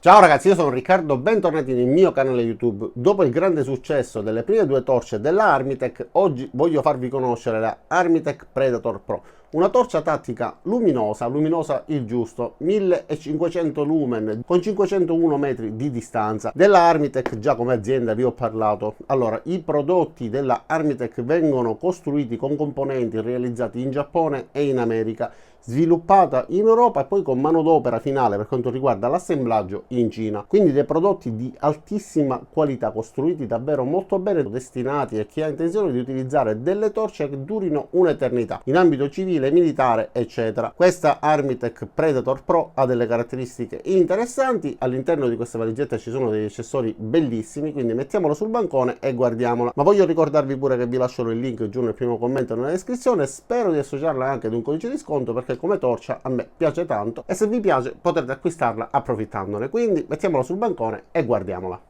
Ciao ragazzi, io sono Riccardo, bentornati nel mio canale YouTube. Dopo il grande successo delle prime due torce della Armitec, oggi voglio farvi conoscere la Armitec Predator Pro. Una torcia tattica luminosa il giusto, 1500 lumen con 501 metri di distanza. Della Armitec già come azienda vi ho parlato. Allora, i prodotti della Armitec vengono costruiti con componenti realizzati in Giappone e in America, sviluppata in Europa e poi con manodopera finale per quanto riguarda l'assemblaggio in Cina. Quindi dei prodotti di altissima qualità, costruiti davvero molto bene, destinati a chi ha intenzione di utilizzare delle torce che durino un'eternità in ambito civile, militare, eccetera. Questa Armitec Predator Pro ha delle caratteristiche interessanti. All'interno di questa valigetta ci sono degli accessori bellissimi, quindi mettiamolo sul bancone e guardiamola. Ma voglio ricordarvi pure che vi lascerò il link giù nel primo commento nella descrizione. Spero di associarla anche ad un codice di sconto, perché come torcia a me piace tanto e se vi piace potrete acquistarla approfittandone. Quindi mettiamola sul bancone e guardiamola.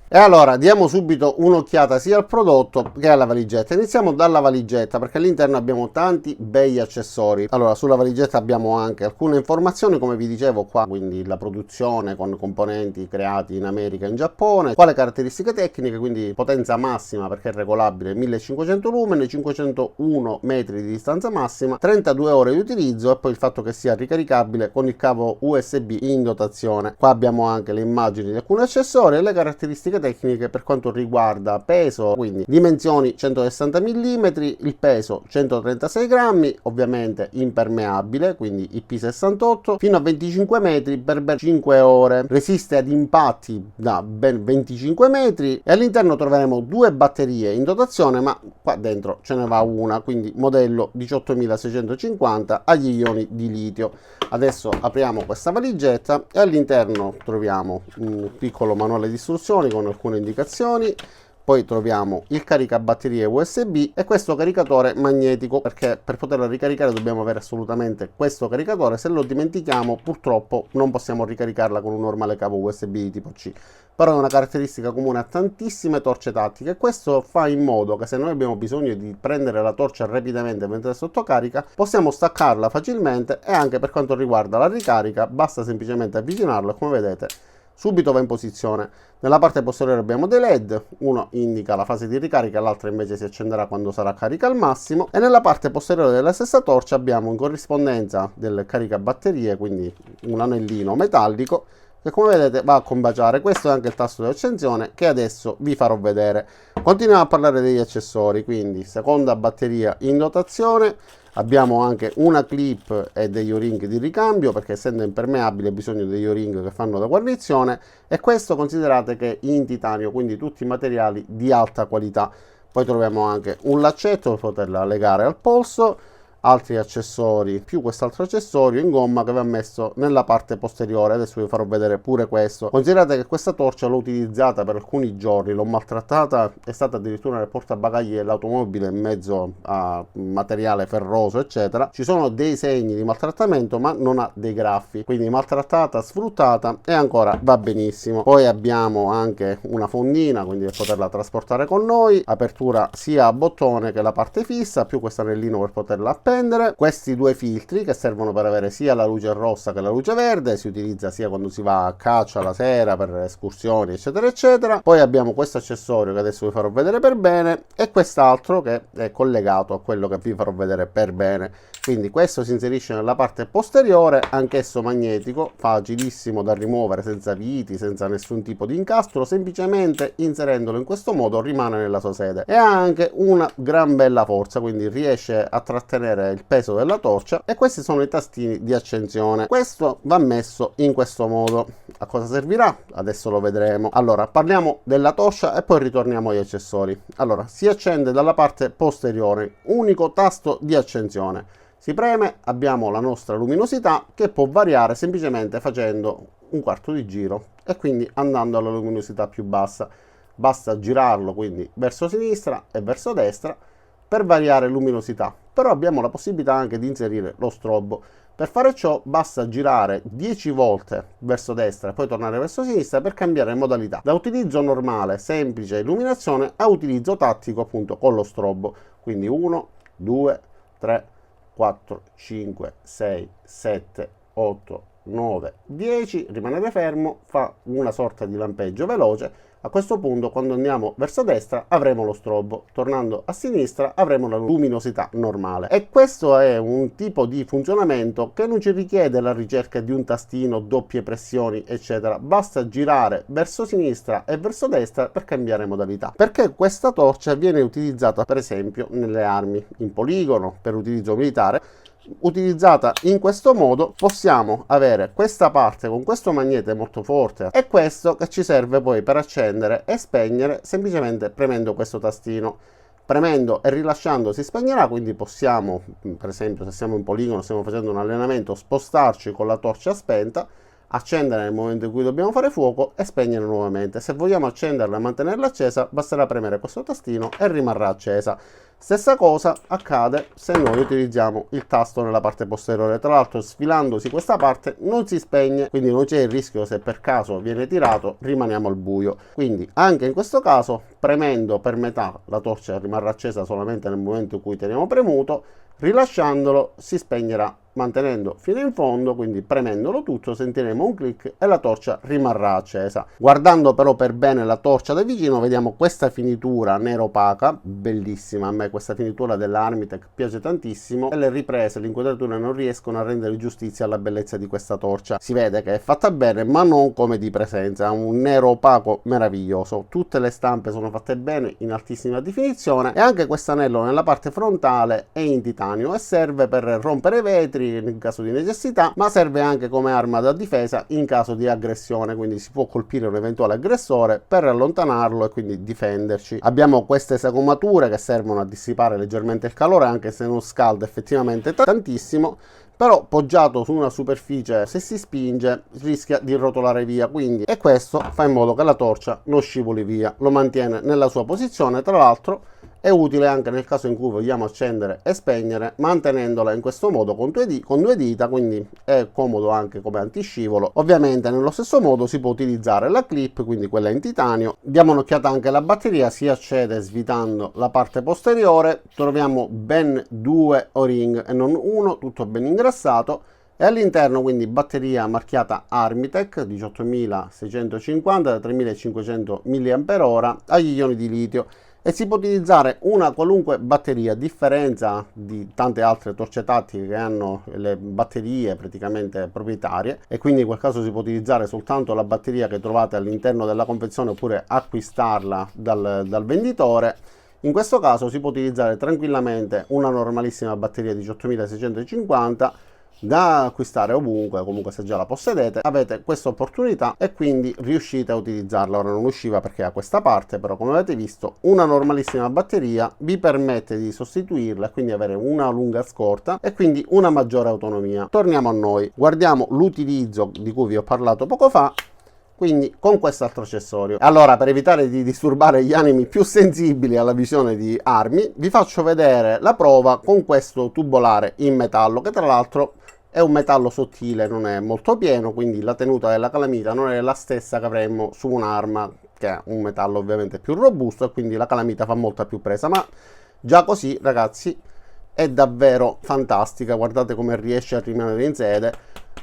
E allora diamo subito un'occhiata sia al prodotto che alla valigetta. Iniziamo dalla valigetta, perché all'interno abbiamo tanti bei accessori. Allora, sulla valigetta abbiamo anche alcune informazioni, come vi dicevo qua, quindi la produzione con componenti creati in America e in Giappone, quale caratteristiche tecniche, quindi potenza massima perché è regolabile 1500 lumen, 501 metri di distanza massima, 32 ore di utilizzo e poi il fatto che sia ricaricabile con il cavo USB in dotazione. Qua abbiamo anche le immagini di alcuni accessori e le caratteristiche tecniche per quanto riguarda peso, quindi dimensioni 160 mm, il peso 136 grammi, ovviamente impermeabile, quindi IP68, fino a 25 metri per ben 5 ore, resiste ad impatti da ben 25 metri e all'interno troveremo due batterie in dotazione, ma qua dentro ce ne va una, quindi modello 18650 agli ioni di litio. Adesso apriamo questa valigetta e all'interno troviamo un piccolo manuale di istruzioni con alcune indicazioni. Poi troviamo il caricabatterie USB e questo caricatore magnetico, perché per poterla ricaricare dobbiamo avere assolutamente questo caricatore. Se lo dimentichiamo purtroppo non possiamo ricaricarla con un normale cavo USB di tipo C, però è una caratteristica comune a tantissime torce tattiche e questo fa in modo che se noi abbiamo bisogno di prendere la torcia rapidamente mentre è sotto carica possiamo staccarla facilmente, e anche per quanto riguarda la ricarica basta semplicemente avvicinarlo e come vedete subito va in posizione. Nella parte posteriore abbiamo dei LED, uno indica la fase di ricarica, l'altro invece si accenderà quando sarà carica al massimo, e nella parte posteriore della stessa torcia abbiamo in corrispondenza del caricabatterie, quindi un anellino metallico che come vedete va a combaciare. Questo è anche il tasto di accensione che adesso vi farò vedere. Continuiamo a parlare degli accessori, quindi seconda batteria in dotazione. Abbiamo anche una clip e degli o-ring di ricambio, perché essendo impermeabile ha bisogno degli o-ring che fanno da guarnizione, e questo considerate che è in titanio, quindi tutti materiali di alta qualità. Poi troviamo anche un laccetto per poterla legare al polso, altri accessori, più quest'altro accessorio in gomma che va messo nella parte posteriore. Adesso vi farò vedere pure questo. Considerate che questa torcia l'ho utilizzata per alcuni giorni, l'ho maltrattata, è stata addirittura nel portabagagli dell'automobile in mezzo a materiale ferroso eccetera. Ci sono dei segni di maltrattamento ma non ha dei graffi, quindi maltrattata, sfruttata e ancora va benissimo. Poi abbiamo anche una fondina, quindi per poterla trasportare con noi, apertura sia a bottone che la parte fissa, più questo anellino per poterla appendere. Questi due filtri che servono per avere sia la luce rossa che la luce verde, si utilizza sia quando si va a caccia la sera, per escursioni eccetera eccetera. Poi abbiamo questo accessorio che adesso vi farò vedere per bene e quest'altro che è collegato a quello che vi farò vedere per bene. Quindi questo si inserisce nella parte posteriore, anch'esso magnetico, facilissimo da rimuovere, senza viti, senza nessun tipo di incastro, semplicemente inserendolo in questo modo rimane nella sua sede. E ha anche una gran bella forza, quindi riesce a trattenere il peso della torcia. E questi sono i tastini di accensione. Questo va messo in questo modo. A cosa servirà? Adesso lo vedremo. Allora, parliamo della torcia e poi ritorniamo agli accessori. Allora, si accende dalla parte posteriore, unico tasto di accensione. Si preme, abbiamo la nostra luminosità che può variare semplicemente facendo un quarto di giro e quindi andando alla luminosità più bassa. Basta girarlo quindi verso sinistra e verso destra per variare luminosità, però abbiamo la possibilità anche di inserire lo strobo. Per fare ciò basta girare 10 volte verso destra e poi tornare verso sinistra per cambiare modalità da utilizzo normale semplice illuminazione a utilizzo tattico appunto con lo strobo. Quindi 1 2 3 4 5 6 7 8 9, 10, rimanere fermo, fa una sorta di lampeggio veloce. A questo punto, quando andiamo verso destra, avremo lo strobo, tornando a sinistra avremo la luminosità normale. E questo è un tipo di funzionamento che non ci richiede la ricerca di un tastino, doppie pressioni, eccetera. Basta girare verso sinistra e verso destra per cambiare modalità. Perché questa torcia viene utilizzata, per esempio, nelle armi in poligono per utilizzo militare. Utilizzata in questo modo possiamo avere questa parte con questo magnete molto forte e questo che ci serve poi per accendere e spegnere semplicemente premendo questo tastino. Premendo e rilasciando si spegnerà, quindi possiamo, per esempio se siamo in poligono, stiamo facendo un allenamento, spostarci con la torcia spenta, accendere nel momento in cui dobbiamo fare fuoco e spegnere nuovamente. Se vogliamo accenderla e mantenerla accesa basterà premere questo tastino e rimarrà accesa. Stessa cosa accade se noi utilizziamo il tasto nella parte posteriore. Tra l'altro, sfilandosi questa parte non si spegne, quindi non c'è il rischio, se per caso viene tirato rimaniamo al buio. Quindi anche in questo caso, premendo per metà, la torcia rimarrà accesa solamente nel momento in cui teniamo premuto. Rilasciandolo si spegnerà mantenendo fino in fondo, quindi premendolo tutto sentiremo un click e la torcia rimarrà accesa. Guardando però per bene la torcia da vicino vediamo questa finitura nero opaca, bellissima. A me questa finitura della Armitec piace tantissimo e le riprese, le inquadrature non riescono a rendere giustizia alla bellezza di questa torcia. Si vede che è fatta bene ma non come di presenza, ha un nero opaco meraviglioso. Tutte le stampe sono fatte bene in altissima definizione e anche questo anello nella parte frontale è in titanio e serve per rompere vetri in caso di necessità, ma serve anche come arma da difesa in caso di aggressione, quindi si può colpire un eventuale aggressore per allontanarlo e quindi difenderci. Abbiamo queste sagomature che servono a dissipare leggermente il calore, anche se non scalda effettivamente tantissimo, però poggiato su una superficie, se si spinge rischia di rotolare via, quindi, e questo fa in modo che la torcia non scivoli via, lo mantiene nella sua posizione. Tra l'altro è utile anche nel caso in cui vogliamo accendere e spegnere, mantenendola in questo modo con due dita, quindi è comodo anche come antiscivolo. Ovviamente nello stesso modo si può utilizzare la clip, quindi quella in titanio. Diamo un'occhiata anche alla batteria, si accede svitando la parte posteriore, troviamo ben 2 O-ring e non uno, tutto ben ingrassato. E all'interno quindi batteria marchiata Armitec 18650 da 3500 mAh agli ioni di litio, e si può utilizzare una qualunque batteria, a differenza di tante altre torce tattiche che hanno le batterie praticamente proprietarie, e quindi in quel caso si può utilizzare soltanto la batteria che trovate all'interno della confezione oppure acquistarla dal venditore. In questo caso si può utilizzare tranquillamente una normalissima batteria 18650 da acquistare ovunque, comunque se già la possedete avete questa opportunità e quindi riuscite a utilizzarla. Ora non usciva perché ha questa parte, però come avete visto una normalissima batteria vi permette di sostituirla e quindi avere una lunga scorta e quindi una maggiore autonomia. Torniamo a noi, guardiamo l'utilizzo di cui vi ho parlato poco fa, quindi con quest'altro accessorio. Allora, per evitare di disturbare gli animi più sensibili alla visione di armi, vi faccio vedere la prova con questo tubolare in metallo, che tra l'altro è un metallo sottile, non è molto pieno, quindi la tenuta della calamita non è la stessa che avremmo su un'arma che è un metallo ovviamente più robusto e quindi la calamita fa molta più presa, ma già così ragazzi è davvero fantastica. Guardate come riesce a rimanere in sede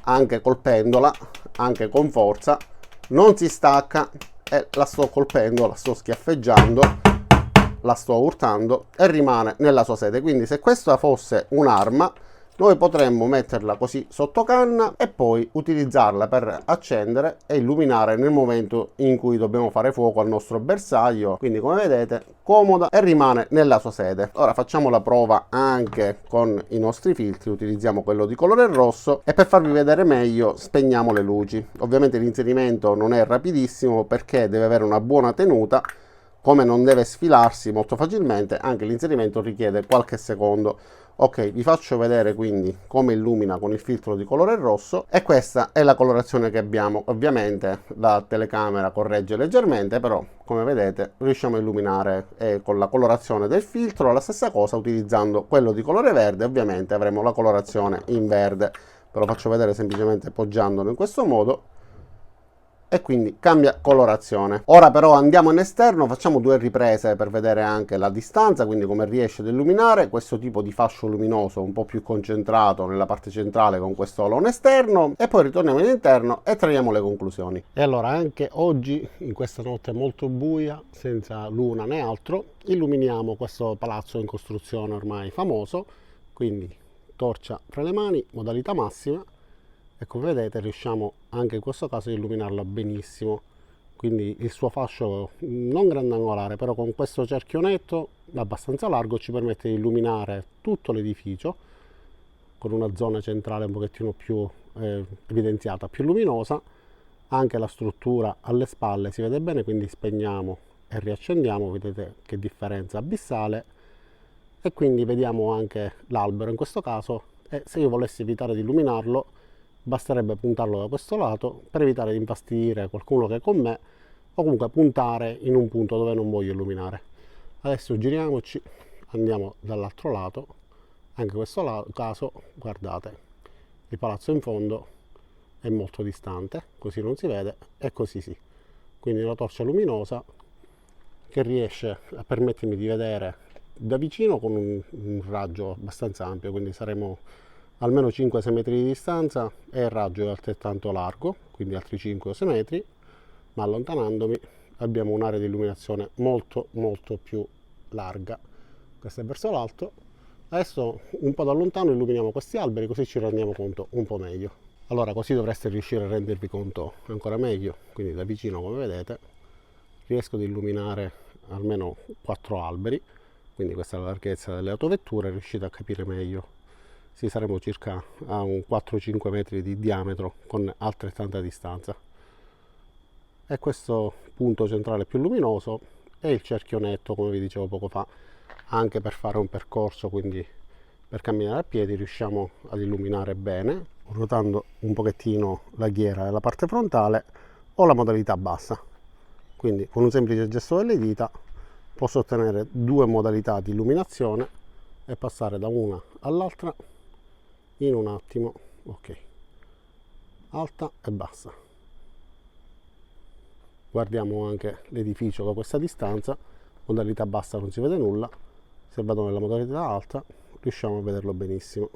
anche colpendola, anche con forza, non si stacca e la sto colpendo, la sto schiaffeggiando, la sto urtando e rimane nella sua sede. Quindi se questa fosse un'arma noi potremmo metterla così sotto canna e poi utilizzarla per accendere e illuminare nel momento in cui dobbiamo fare fuoco al nostro bersaglio. Quindi come vedete comoda e rimane nella sua sede. Ora facciamo la prova anche con i nostri filtri, utilizziamo quello di colore rosso e per farvi vedere meglio spegniamo le luci. Ovviamente l'inserimento non è rapidissimo perché deve avere una buona tenuta, come non deve sfilarsi molto facilmente, anche l'inserimento richiede qualche secondo. Ok, vi faccio vedere quindi come illumina con il filtro di colore rosso e questa è la colorazione che abbiamo. Ovviamente la telecamera corregge leggermente, però come vedete riusciamo a illuminare con la colorazione del filtro. La stessa cosa utilizzando quello di colore verde, ovviamente avremo la colorazione in verde. Ve lo faccio vedere semplicemente poggiandolo in questo modo e quindi cambia colorazione. Ora però andiamo in esterno, facciamo 2 riprese per vedere anche la distanza, quindi come riesce ad illuminare questo tipo di fascio luminoso un po' più concentrato nella parte centrale con questo alone esterno, e poi ritorniamo in interno e traiamo le conclusioni. E allora anche oggi, in questa notte molto buia, senza luna né altro, illuminiamo questo palazzo in costruzione ormai famoso, quindi torcia tra le mani, modalità massima, e come vedete riusciamo anche in questo caso a illuminarla benissimo, quindi il suo fascio non grandangolare, però con questo cerchionetto abbastanza largo ci permette di illuminare tutto l'edificio con una zona centrale un pochettino più evidenziata, più luminosa. Anche la struttura alle spalle si vede bene, quindi spegniamo e riaccendiamo, vedete che differenza abissale, e quindi vediamo anche l'albero in questo caso, e se io volessi evitare di illuminarlo basterebbe puntarlo da questo lato per evitare di infastidire qualcuno che è con me, o comunque puntare in un punto dove non voglio illuminare. Adesso giriamoci, andiamo dall'altro lato. Anche in questo caso guardate, il palazzo in fondo è molto distante, così non si vede e così sì, quindi una torcia luminosa che riesce a permettermi di vedere da vicino con un raggio abbastanza ampio, quindi saremo almeno 5-6 metri di distanza, e il raggio è altrettanto largo, quindi altri 5 o 6 metri, ma allontanandomi abbiamo un'area di illuminazione molto più larga. Questo è verso l'alto. Adesso un po' da lontano illuminiamo questi alberi, così ci rendiamo conto un po' meglio. Allora così dovreste riuscire a rendervi conto ancora meglio, quindi da vicino come vedete riesco ad illuminare almeno 4 alberi, quindi questa è la larghezza delle autovetture, riuscite a capire meglio. Sì, saremo circa a un 4-5 metri di diametro con altrettanta distanza. E questo punto centrale più luminoso è il cerchionetto, come vi dicevo poco fa, anche per fare un percorso, quindi per camminare a piedi riusciamo ad illuminare bene, ruotando un pochettino la ghiera della parte frontale o la modalità bassa. Quindi con un semplice gesto delle dita posso ottenere 2 modalità di illuminazione e passare da una all'altra in un attimo. Ok, alta e bassa. Guardiamo anche l'edificio da questa distanza, modalità bassa non si vede nulla, se vado nella modalità alta riusciamo a vederlo benissimo.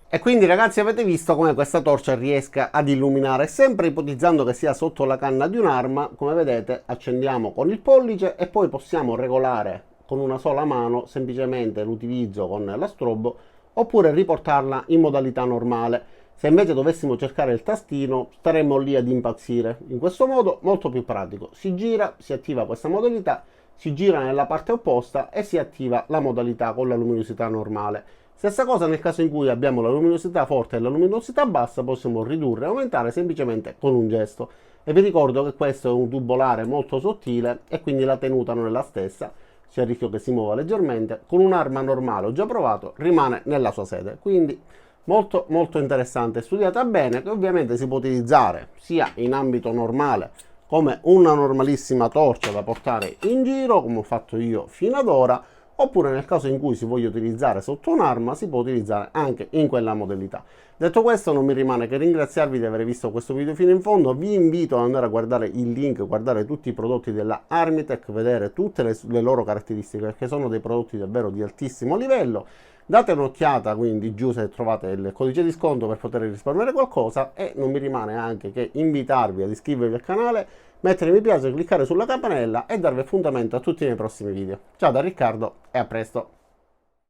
E quindi ragazzi avete visto come questa torcia riesca ad illuminare, sempre ipotizzando che sia sotto la canna di un'arma. Come vedete accendiamo con il pollice e poi possiamo regolare con una sola mano semplicemente l'utilizzo con la strobo, oppure riportarla in modalità normale. Se invece dovessimo cercare il tastino staremmo lì ad impazzire. In questo modo molto più pratico, si gira, si attiva questa modalità, si gira nella parte opposta e si attiva la modalità con la luminosità normale. Stessa cosa nel caso in cui abbiamo la luminosità forte e la luminosità bassa, possiamo ridurre e aumentare semplicemente con un gesto. E vi ricordo che questo è un tubolare molto sottile e quindi la tenuta non è la stessa, c'è il rischio che si muova leggermente. Con un'arma normale, ho già provato, rimane nella sua sede, quindi molto interessante, studiata bene, che ovviamente si può utilizzare sia in ambito normale come una normalissima torcia da portare in giro, come ho fatto io fino ad ora, oppure nel caso in cui si voglia utilizzare sotto un'arma si può utilizzare anche in quella modalità. Detto questo non mi rimane che ringraziarvi di aver visto questo video fino in fondo. Vi invito ad andare a guardare il link, guardare tutti i prodotti della Armitec, vedere tutte le loro caratteristiche, perché sono dei prodotti davvero di altissimo livello. Date un'occhiata quindi giù se trovate il codice di sconto per poter risparmiare qualcosa, e non mi rimane anche che invitarvi ad iscrivervi al canale, mettere mi piace, cliccare sulla campanella e darvi appuntamento a tutti i miei prossimi video. Ciao da Riccardo e a presto!